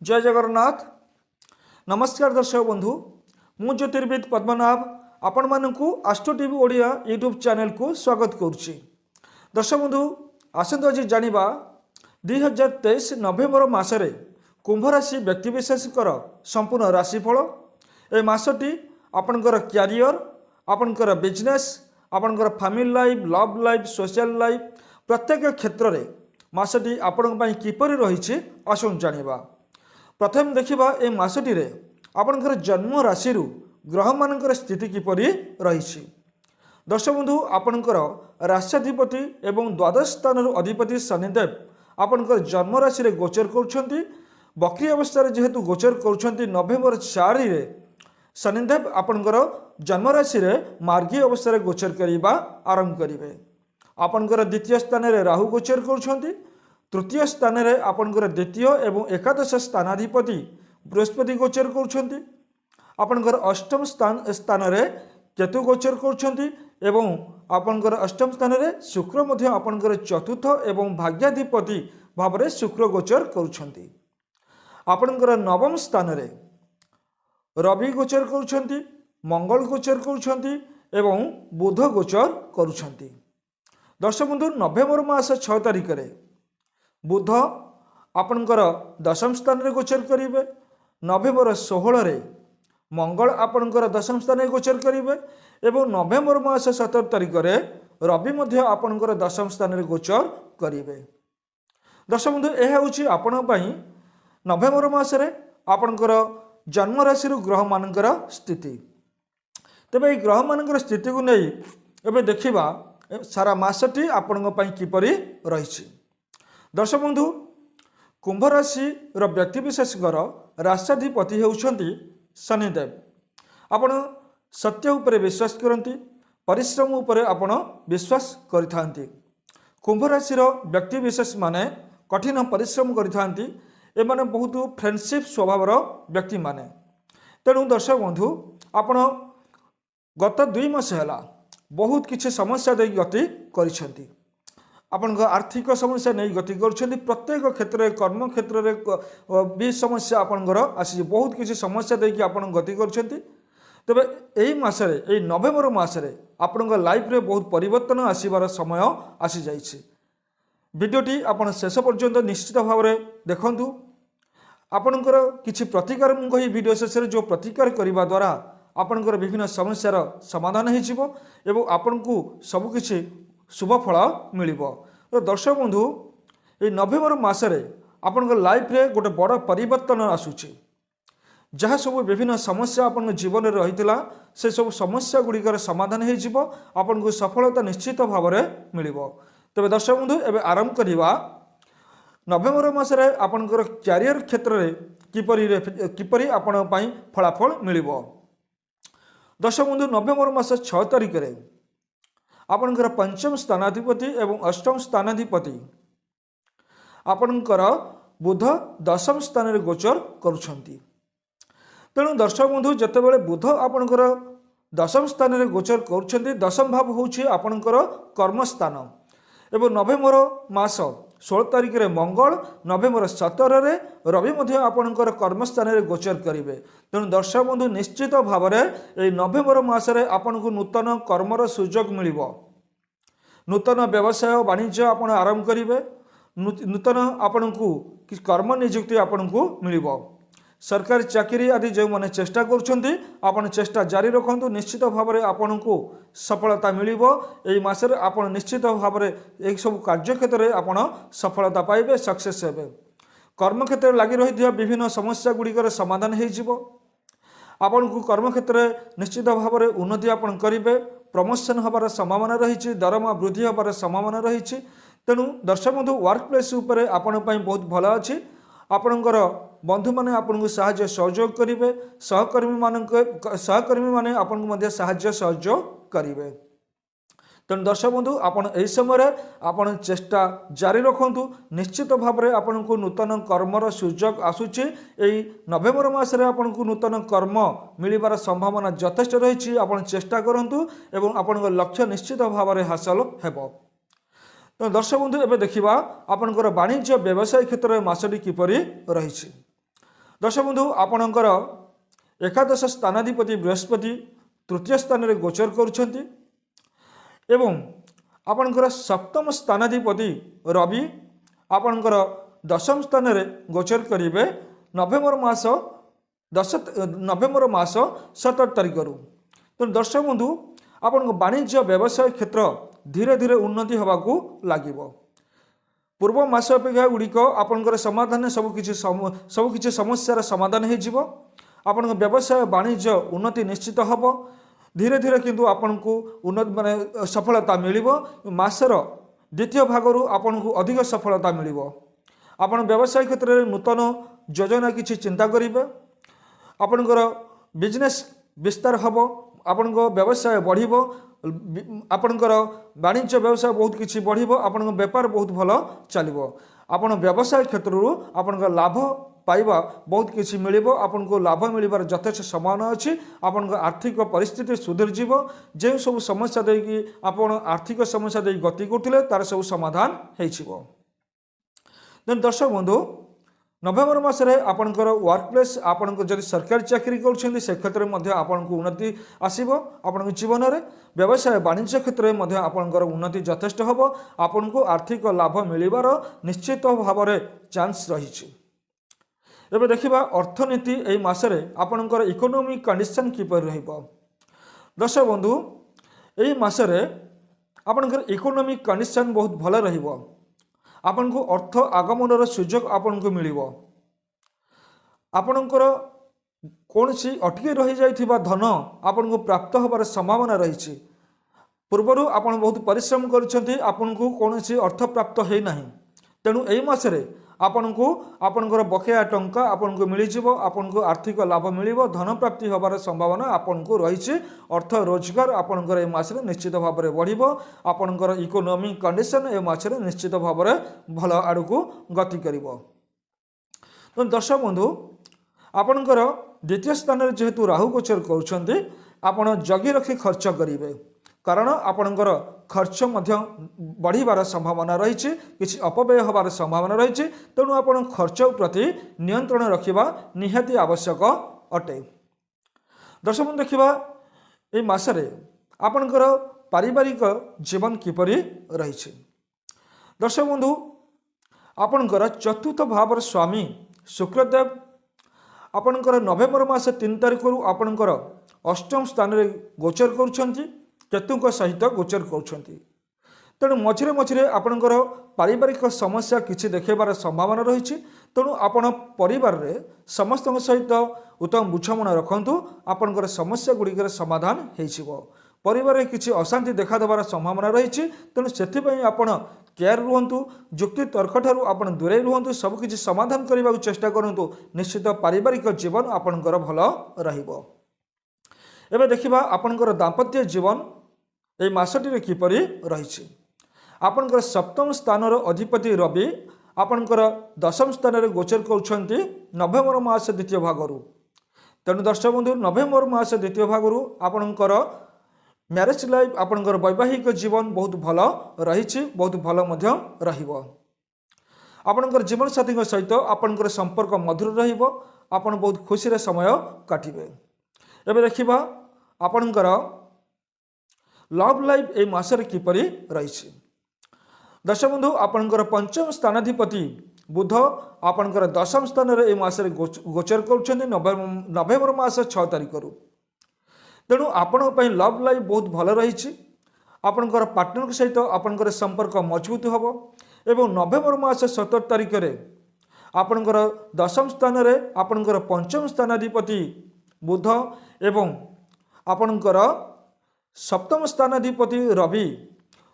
जय जगन्नाथ। नमस्कार दर्शक बंधु, मु ज्योतिर्विद पद्मनाभ आपण मानकु astro TV Odia YouTube channel को स्वागत करुच्ची। दर्शक बंधु, आसंत आज जानिबा 2023 नवेम्बर मासरे कुंभ राशि व्यक्तिविशेषकर संपूर्ण राशिफल। ए मासटी आपणकर क्यारियर, आपणकर बिजनेस, आपणकर family life, love life, social life प्रत्येक क्षेत्र में मासटी आपण किपरि रही आसुन जानिबा। प्रथम देखिबा ए मासटी रे आपणकर जन्म राशि ग्रह मानकर स्थिति किपरि रही। दर्शक बंधु, आपणकर राष्ट्राधिपति एवं द्वादश स्थान अधिपति शनिदेव आपणकर जन्म राशि रे गोचर करुछंती। बकरी अवस्था जेहेतु गोचर करुछंती नवेम्बर 4 रे शनिदेव आपणकर जन्म राशि रे मार्गी अवस्था रे गोचर करिबा आरंभ करिवे। आपणकर द्वितीय स्थान रे राहु गोचर करुछंती। तृतीय स्थान रे आपणकर द्वितीय एवं एकादश स्थानाधिपति बृहस्पति गोचर करुछंती। आपणकर अष्टम स्थान रे केतु गोचर करुछंती एवं आपणकर अष्टम स्थान रे शुक्र मध्य आपणकर चतुर्थ एवं भाग्याधिपति भाव रे शुक्र गोचर करुछंती। आपणकर नवम स्थान रे रवि गोचर करुछंती, मंगल गोचर करुछंती एवं बुध गोचर करुछंती। दर्शक बंधु, नवेम्बर मास 6 तारिख रे बुध आपणकर दशम स्थान रे गोचर करिवे। नवेम्बर 16 रे मंगल आपणकर दशम स्थान रे गोचर करिवे एवं नवेम्बर मास 17 तारिख रे रवि मध्य आपणकर दशम स्थान रे गोचर करिवे। दर्शक बंधु, यह होछि आपण पई नवेम्बर मास रे आपणकर जन्म राशि ग्रह मानकर स्थिति। तेबे এই ग्रह मानकर स्थिति को नहीं एबे देखिबा सारा मासटी आपण पई किपरि रही। दर्शक बंधु, कुंभ राशि व्यक्तिविशेषकर राष्ट्राधिपति होउछंती शनिदेव। आपण सत्य उपरे विश्वास करती, परिश्रम उपरे आपण विश्वास करिथांती। कुंभ राशि व्यक्तिविशेष माने कठिन परिश्रम करिथांती। एमाने बहुत फ्रेंडशिप स्वभावर व्यक्ति माने। तेणु दर्शक बंधु, आपण गत 2 मास है बहुत किसी समस्या दे गति करिसेंती। आपण आर्थिक समस्या नहीं गति करुछंती। प्रत्येक क्षेत्र में कर्म क्षेत्र में भी समस्या आपणकर आसी बहुत किसी समस्या देकी आपण गति करुछंती। तबे एई मासरे एई नवेम्बर मासरे आपणकर लाइफ रे बहुत परिवर्तन आसीबार समय आसी जाइछि। वीडियोटी आपण शेष पर्यंत निश्चित भाव में देखंतु। आपणकर किछि प्रतिकार मु कहि वीडियो शेष रे जो प्रतिकार करिबा द्वारा आपणकर विभिन्न समस्यार समाधान हो जिवो एवं आपनकु सब किछि शुभ फल मिलिबो। तो दर्शक बंधु, ये नवेम्बर मासरे आपनकर लाइफ रे गोटे बड़ परिवर्तन आसुछि। जहाँ सब विभिन्न समस्या आपन जीवन में रही से सब समस्या गुड़िकर समाधान हो जिवो, आपनकु सफलता निश्चित भाव में मिलिबो। तबे दर्शक बंधु, एबे आरंभ करिबा नवेम्बर मासरे आपनकर कैरियर क्षेत्र में किपरि आपण पई फलाफल मिलिबो। दर्शक बंधु, नवेम्बर मास 6 तारिख रे आपणकर पंचम स्थानाधिपति एवं अष्टम स्थानाधिपति आपणकर बुध दशम स्थान रे गोचर करुछंती। तेणु दर्शक बंधु, जेतेबेले बुध आपणकर दशम स्थान रे गोचर करुछंती, दशम भाव होछि आपणकर कर्मस्थान एवं नवेम्बर मास 16 तारिख रे मंगल, नवेम्बर 17 रे रवि मध्य आपणकर कर्मस्थान रे गोचर करिवे। तेणु दर्शक बंधु, निश्चित भाव में ये नवेम्बर मासरे आपनकु नूतन कर्मर सुजोग मिलिबो। नूतन व्यवसाय वाणिज्य आपण आरंभ करिवे। नूतन आपनकु कर्म नियुक्ति आपनकु मिलिबो। सरकारी चाकरी आदि जो माने चेष्टा करुछंती, आपण चेष्टा जारी रखंतु। निश्चित भाव में आपनकु सफलता मिलिबो। एई मासरे आपण निश्चित भाव में एक सब कार्य क्षेत्र में आपण सफलता पाइबे, सक्सेस हेबे। कर्म क्षेत्र में लगी रही विभिन्न समस्या गुड़िकर समाधान हो जिवो। आपण को कर्म क्षेत्र में निश्चित भाव में उन्नति आपण करिवे। प्रमोशन हबार संभावना रही, दरमा वृद्धि हबार संभावना रही। तेणु दर्शक बंधु, वर्क प्लेस उपरे आपण पई बहुत भल अछि। आपणकर बंधु माने आपनको साहाय्य सहयोग करिवे। सहकर्मी माने आपनको मध्य साहाय्य सहयोग करिवे। तेणु दर्शक बंधु, आपण एही समय आपण चेष्टा जारी रखंतु। निश्चित भाव में आपनको नूतन कर्मर सुजोग आसुछि। एई नवेम्बर मासरे आपनको नूतन कर्म मिलिबार संभावना यथेष्ट रही। आपण चेष्टा करंतु एवं आपनको लक्ष्य निश्चित भाव में हासिल हेबो। तो दर्शक बंधु, एबे देखिबा आपनकर वाणिज्य व्यवसाय क्षेत्र में मासटी किपरि रही। दर्शक बंधु आपणकर एकादश स्थानाधिपति बृहस्पति तृतीय स्थान में गोचर करुँच एवं आपणकर सप्तम स्थानाधिपति रवि आपणकर दशम स्थान में गोचर करेंगे नवेम्बर मास 17 तारिख रु। तो दर्शक बंधु आपण वाणिज्य व्यवसाय क्षेत्र धीरे धीरे उन्नति होगाकू लगे। पूर्व मास अपेक्षा गुड़िक आपणकर समाधान सबकि समस्यार समाधान हो व्यवसाय वाणिज्य उन्नति निश्चित हम धीरे धीरे किंतु आपन को उन्नत माने सफलता मिलिबो। मासर द्वितीय भागरु आपन को अधिक सफलता मिलिबो। आपन व्यवसाय क्षेत्र में नूतन योजना किछि चिंता करिबे। आपनकर बिजनेस विस्तार हम आपण व्यवसाय बढ़िबो। आपनकर वाणिज्य व्यवसाय बहुत किछि बढ़िबो। आपण व्यापार बहुत भल चलिबो। आपण व्यवसाय क्षेत्र आपण लाभ पाइबा बहुत किसी मिलिबो। आपन को लाभ मिलिबार यथेष्ट संभावना अच्छी। आपन आर्थिक परिस्थिति सुधरी जीवो। जे सब समस्या देकी आपन आर्थिक समस्या दे गति करथिले तार सब समाधान हेइछिबो। देन दर्शक बंधु नवेम्बर मासरे आपनकर वर्क प्लेस आपन जदि सरकारी चाकरी करछन्ती से क्षेत्र में आपन को उन्नति आसीबो। आपन जीवन में व्यवसाय वाणिज्य क्षेत्र में आपनकर उन्नति यथेष्ट हबो। आपन को आर्थिक लाभ मिलिबार निश्चित भाव में चांस रही। एबे देखिबा अर्थनीति एई मासरे आपनकर इकोनॉमिक कंडीशन किपर रहिबो। दर्शक बंधु एई मासरे आपनकर इकोनॉमिक कंडीशन बहुत भल रहिबो। आपन को अर्थ आगमनर सुयोग आपन को मिलिबो। आपनकर कोनसी अटकी रही जाइथिबा धन आपन को प्राप्त होबार संभावना रही। पूर्वरु आपन बहुत परिश्रम करछन्ती आपन को कोनसी अर्थ प्राप्त हे नाही। तेणु एई मासरे आपन को आपनकर बकेया टंका आपन को मिल जिवो। आपन को आर्थिक लाभ मिलिबो। धन प्राप्ति होबार संभावना आपन को रही। अर्थ रोजगार आपनकर ए मासरे निश्चित भाव में बढ़िबो। आपनकर इकोनॉमिक कंडीशन ए मासरे निश्चित भाव में भल आड़ को गति करिवो। तो दर्शक बंधु आपनकर द्वितीय स्थान में जेहेतु राहु गोचर करुछन्ती आपण जगी रखी खर्च करिवे। कारण आपणकर खर्च बढ़िबार संभावना रही। किसी अपव्यय होबार संभावना रही। तेणु आपण खर्च प्रति नियंत्रण रखिबा निहाती आवश्यक अटे। दर्शक बंधु देखिबा ए मासरे आपणकर पारिवारिक जीवन किपरि रही। दर्शक बंधु आपणकर चतुर्थ भावर स्वामी शुक्रदेव आपणकर नवेम्बर मास 3 तारिख रु आपणकर अष्टम स्थान में गोचर करुछन्ती केतु सहित गोचर करुछन्ती। तेणु मझिरे मझिरे आपणकर पारिवारिक समस्या किछि देखेबार संभावना रही। तेणु आपण परिवार रे समस्त सहित उत्तम बुझामणा रखंतु। आपणकर समस्या गुड़िकर समाधान हेइछिबो। परिवार में किछि अशांति देखा देबार संभावना रही। तेणु सेथिपई आपण केयर रुहंतु। जुक्ति तर्क ठारू आपण दूरे रुहंतु। सब किछि समाधान करने को चेष्टा करंतु। निश्चित पारिवारिक जीवन आपणकर भल रहिबो। एबे देखिबा आपणकर दाम्पत्य जीवन ए मासटी किपरि रही। आपणकर सप्तम स्थानर अधिपति रवि आपणकर दशम स्थान में गोचर करुछन्ती नवेम्बर मास द्वितीय भागरु। तेणु दर्शक बंधु नवेम्बर मास द्वितीय भागरु आपणकर मैरिज लाइफ आपणकर वैवाहिक जीवन बहुत भल रही। बहुत भल मध्य रहिबो। आपणकर जीवन साथी सहित आपणकर संपर्क मधुर रहिबो। आपण बहुत खुशी रे समय काटिबे। एबे देखिबा आपणकर लव लाइफ ए मासरे किपरि रही। दर्शक बंधु आपणकर पंचम स्थानाधिपति बुध आपणकर दशम स्थान में ए मासरे गोचर करुछन्ती नवेम्बर मास 6 तारिख रु। तेणु आपण पई लव लाइफ बहुत भल रही। आपणकर पार्टनर सहित आपणकर संपर्क मजबूत होबो। एवं नवेम्बर मास 17 तारिख रे आपणकर दशम स्थान में आपणकर पंचम स्थानाधिपति बुध एवं आपणकर सप्तम स्थानाधिपति रवि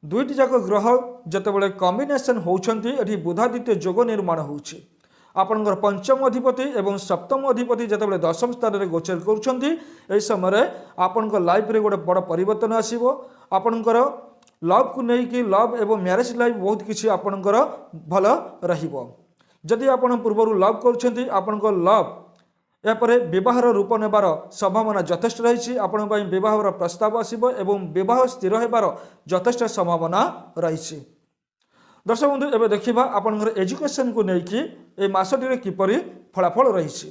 दुईटी जाक ग्रह जितेबाला कॉम्बिनेशन होउछन्ती एठी बुधादित्य जोग निर्माण होउछि। आपणकर पंचम अधिपति एवं सप्तम अधिपति जितेबाला दशम स्थान में गोचर करुछन्ती एई समय आपणकर लाइफ रे गोटे बड़ परिवर्तन आसीबो। आपणकर लव को लेकिन लव एवं मैरिज लाइफ बहुत किसी आपणकर भल रहिबो। जदि आपण पूर्व लव करुछन्ती आपणकर लव यापर विवाहर रूप नेबार संभावना यथेष्ट रही। आपण विवाहर प्रस्ताव आसीबो एवं विवाह स्थिर होबार यथेष्ट संभावना रही। दर्शक बंधु एबे देखिबा आपणकर एजुकेशन को लेकिन ए मासटी किपरि फलाफल रही।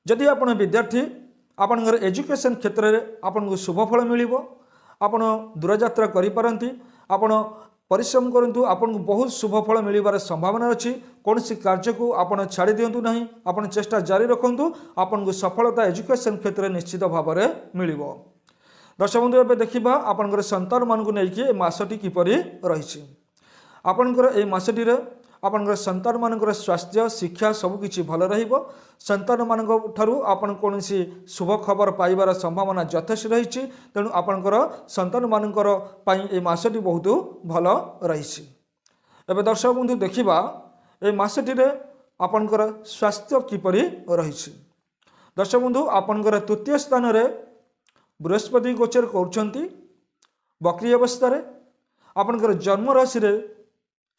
जदि आपण विद्यार्थी आपणकर एजुकेशन क्षेत्र में आपन शुभफल मिल आपण दूरयात्रा करिपारंती आपण परिश्रम करंतु आपन बहुत शुभफल मिलबार संभावना अच्छी कौन सी कार्य को आपण छाड़ी दिंतु नहीं आपण चेष्टा जारी रखु आपन को सफलता एजुकेशन क्षेत्र में निश्चित भाव में मिल। दर्शक बंधु एवं देखा आपंकर संतान मान को लेकिन मासटी किपरि रही आपंकर ये मासटी आपंकर संतान मानकर स्वास्थ्य शिक्षा सबकि भल संतान मान आपन कौन शुभ खबर पाइबार संभावना यथेष रही तेणु आपंकर संतान मानकर ये मासटी बहुत भल रही। एवं दर्शक बंधु देखा ये मासटी आपंकर स्वास्थ्य किपरि रही। दर्शक बंधु आपंकर तृतीय स्थान में बृहस्पति गोचर कर बकरी अवस्था आपंकर जन्म राशि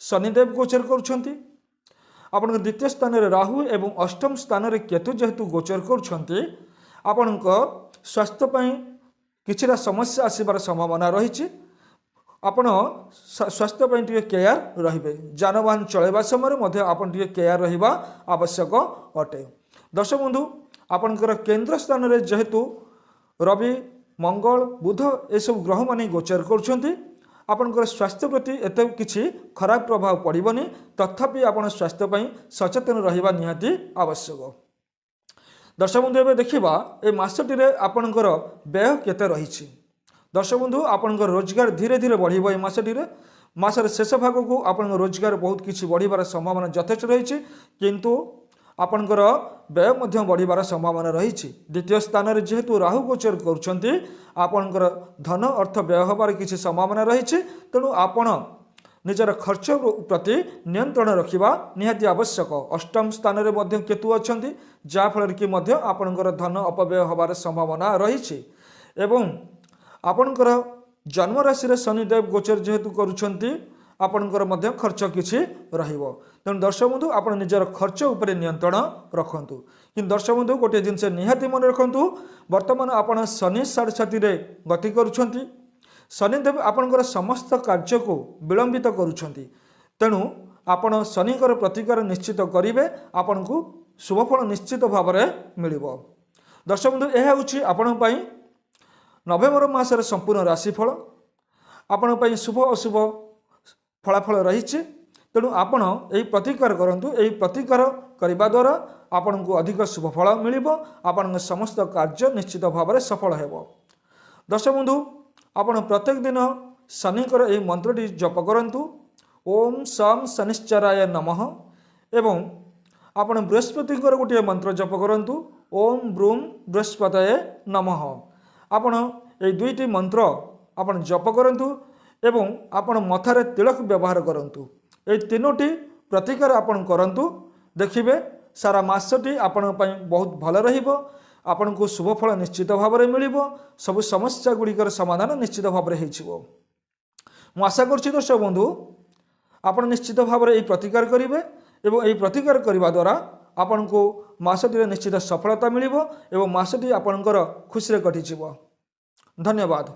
शनिदेव गोचर कर द्वितीय स्थान में राहु एवं अष्टम स्थान में केतु जेहेतु गोचर कर स्वास्थ्य किछिरा समस्या आसबार संभावना रही आपण स्वास्थ्य टे केयर रहिबे जानवाहन चलैबा समय आपन टे केयर रहिबा आवश्यक अटे। दर्शक बंधु आपनकर केंद्र स्थान में जेहेतु रवि मंगल बुध ये सब ग्रह माने गोचर कर आपनकर स्वास्थ्य प्रति एत किसी खराब प्रभाव पड़ोनी तथापि आपण स्वास्थ्य सचेतन रहिबा निहाती आवश्यक। दर्शक बंधु एवं देखा ये मासटी आपणकर व्यय केते रही। दर्शक बंधु आपणकर रोजगार धीरे धीरे बढ़ मसटी मासर शेष भाग को आपण रोजगार बहुत किसी बढ़िबार संभावना यथेष रही किंतु आपणकर व्यय बढ़िबार संभावना रही। द्वितीय स्थान में जेहेतु राहु गोचर करपणकर धन अर्थ व्यय होबार किसी संभावना रही तेणु आपण निजर खर्च प्रति नियंत्रण रखिबा निहाती आवश्यक। अष्टम स्थान में केतु अच्छा जहाँफल कि आपणकर धन अपव्यय होबार संभावना रही एवं आपणकर जन्म राशि शनिदेव गोचर जेहेतु करुछंती आपणकर मध्य खर्च किछि रहिबो तेणु दर्शक बंधु आपण निजर खर्च उपरे नियंत्रण रखंतु। कि दर्शक बंधु गोटे जिनस निहाती मन रखंतु वर्तमान आपण शनि साढ़े साथी गति करुछंती शनिदेव आपणकर समस्त कार्य को विलंबित करुछंती तेणु आपण शनिकर प्रतिकार निश्चित करिवे आपण को शुभफल निश्चित भाव में मिलिबो। दर्शक बंधु यह होछि आपण पई नवेम्बर मासर संपूर्ण राशिफल आपण पई शुभ अशुभ फलाफल रही तेणु आपण यही प्रतिकार करंतु यही प्रतिकार करने द्वारा आपण को अधिक शुभफल मिल आपण समस्त कार्य निश्चित भाव में सफल हो। दर्शक बंधु आपण प्रत्येक दिन शनिकर यही मंत्रटी जप करंतु ओम सम शनिश्चराय नमः एवं आपण बृहस्पति गोटे मंत्र जप करंतु ओम ब्रूम बृहस्पतये नमः आपण ये दुईटी मंत्र आपण जप करंतु एवं आपण मथारे तिलक व्यवहार करंतु ये तीनोटी प्रतिकार आपण करंतु देखिबे सारा मासटी आपण पई बहुत भल रहिबो आपण को शुभफल निश्चित भाव में मिलिबो सब समस्या गुड़िकर समाधान निश्चित भाव में होइछिबो। मु आशा करछि दर्शक बंधु आपण निश्चित भाव में प्रतिकार करिवे एवं यही प्रतिकार करने द्वारा आपण को मासटी निश्चित सफलता मिलिबो एवं मासटी आपणकर खुशी कटिजिबो। धन्यवाद।